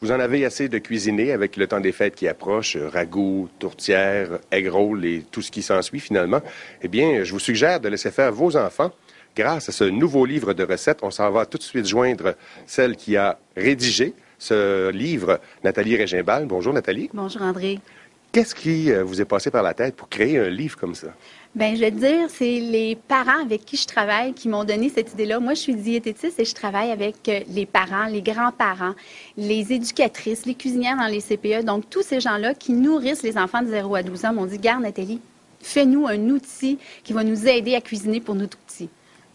Vous en avez assez de cuisiner avec le temps des fêtes qui approche, ragoût, tourtière, egg roll et tout ce qui s'ensuit finalement. Eh bien, je vous suggère de laisser faire vos enfants. Grâce à ce nouveau livre de recettes, on s'en va tout de suite joindre celle qui a rédigé ce livre, Nathalie Régimbal. Bonjour Nathalie. Bonjour André. Qu'est-ce qui vous est passé par la tête pour créer un livre comme ça? Bien, je vais te dire, c'est les parents avec qui je travaille qui m'ont donné cette idée-là. Moi, je suis diététiste et je travaille avec les parents, les grands-parents, les éducatrices, les cuisinières dans les CPE. Donc, tous ces gens-là qui nourrissent les enfants de 0 à 12 ans m'ont dit, garde Nathalie, fais-nous un outil qui va nous aider à cuisiner pour nos tout-petits.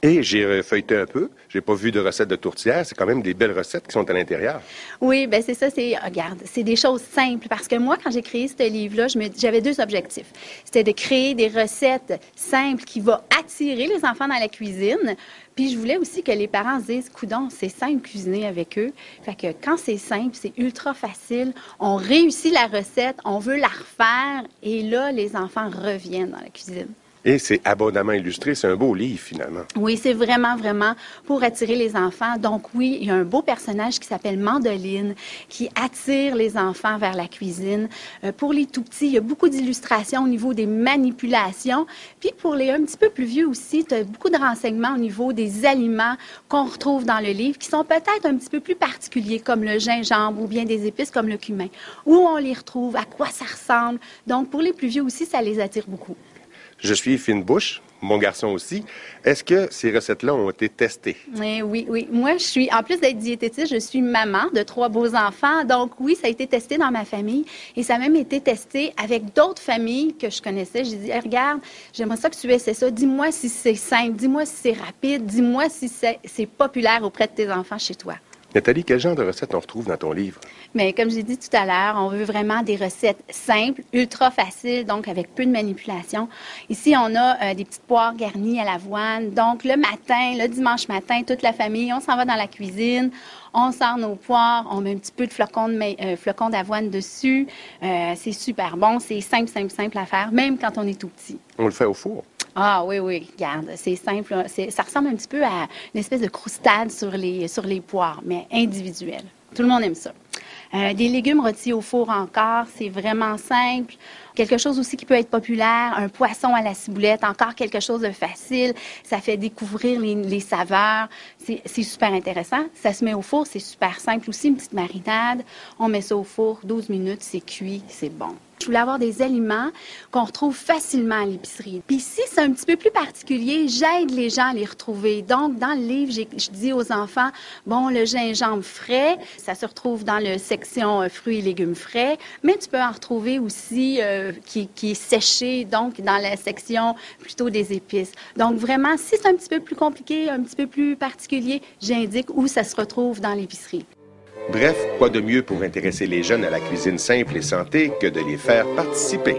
Et j'ai feuilleté un peu. J'ai pas vu de recettes de tourtière. C'est quand même des belles recettes qui sont à l'intérieur. Oui, bien c'est ça. Regarde, c'est des choses simples. Parce que moi, quand j'ai créé ce livre-là, j'avais deux objectifs. C'était de créer des recettes simples qui vont attirer les enfants dans la cuisine. Puis je voulais aussi que les parents se disent, coudonc, c'est simple cuisiner avec eux. Fait que quand c'est simple, c'est ultra facile. On réussit la recette, on veut la refaire. Et là, les enfants reviennent dans la cuisine. Et c'est abondamment illustré. C'est un beau livre, finalement. Oui, c'est vraiment, vraiment pour attirer les enfants. Donc oui, il y a un beau personnage qui s'appelle Mandoline qui attire les enfants vers la cuisine. Pour les tout-petits, il y a beaucoup d'illustrations au niveau des manipulations. Puis pour les un petit peu plus vieux aussi, tu as beaucoup de renseignements au niveau des aliments qu'on retrouve dans le livre qui sont peut-être un petit peu plus particuliers, comme le gingembre ou bien des épices comme le cumin. Où on les retrouve, à quoi ça ressemble. Donc pour les plus vieux aussi, ça les attire beaucoup. Je suis fine bouche, mon garçon aussi. Est-ce que ces recettes-là ont été testées? Oui. Moi, en plus d'être diététiste, je suis maman de 3 beaux enfants. Donc oui, ça a été testé dans ma famille et ça a même été testé avec d'autres familles que je connaissais. J'ai dit, hey, regarde, j'aimerais ça que tu essaies ça. Dis-moi si c'est simple, dis-moi si c'est rapide, dis-moi si c'est populaire auprès de tes enfants chez toi. Nathalie, quel genre de recettes on retrouve dans ton livre? Mais comme j'ai dit tout à l'heure, on veut vraiment des recettes simples, ultra faciles, donc avec peu de manipulation. Ici, on a des petites poires garnies à l'avoine. Donc, le matin, le dimanche matin, toute la famille, on s'en va dans la cuisine, on sort nos poires, on met un petit peu de flocons d'avoine dessus. C'est super bon, c'est simple à faire, même quand on est tout petit. On le fait au four? Ah oui, regarde, c'est simple. Ça ressemble un petit peu à une espèce de croustade sur les poires, mais individuelle. Tout le monde aime ça. Des légumes rôtis au four encore, c'est vraiment simple. Quelque chose aussi qui peut être populaire, un poisson à la ciboulette, encore quelque chose de facile. Ça fait découvrir les saveurs. C'est super intéressant. Ça se met au four, c'est super simple aussi, une petite marinade. On met ça au four, 12 minutes, c'est cuit, c'est bon. Je voulais avoir des aliments qu'on retrouve facilement à l'épicerie. Puis ici, c'est un petit peu plus particulier. J'aide les gens à les retrouver. Donc, dans le livre, je dis aux enfants, bon, le gingembre frais, ça se retrouve dans la section fruits et légumes frais, mais tu peux en retrouver aussi qui est séché, donc dans la section plutôt des épices. Donc, vraiment, si c'est un petit peu plus compliqué, un petit peu plus particulier, j'indique où ça se retrouve dans l'épicerie. Bref, quoi de mieux pour intéresser les jeunes à la cuisine simple et santé que de les faire participer?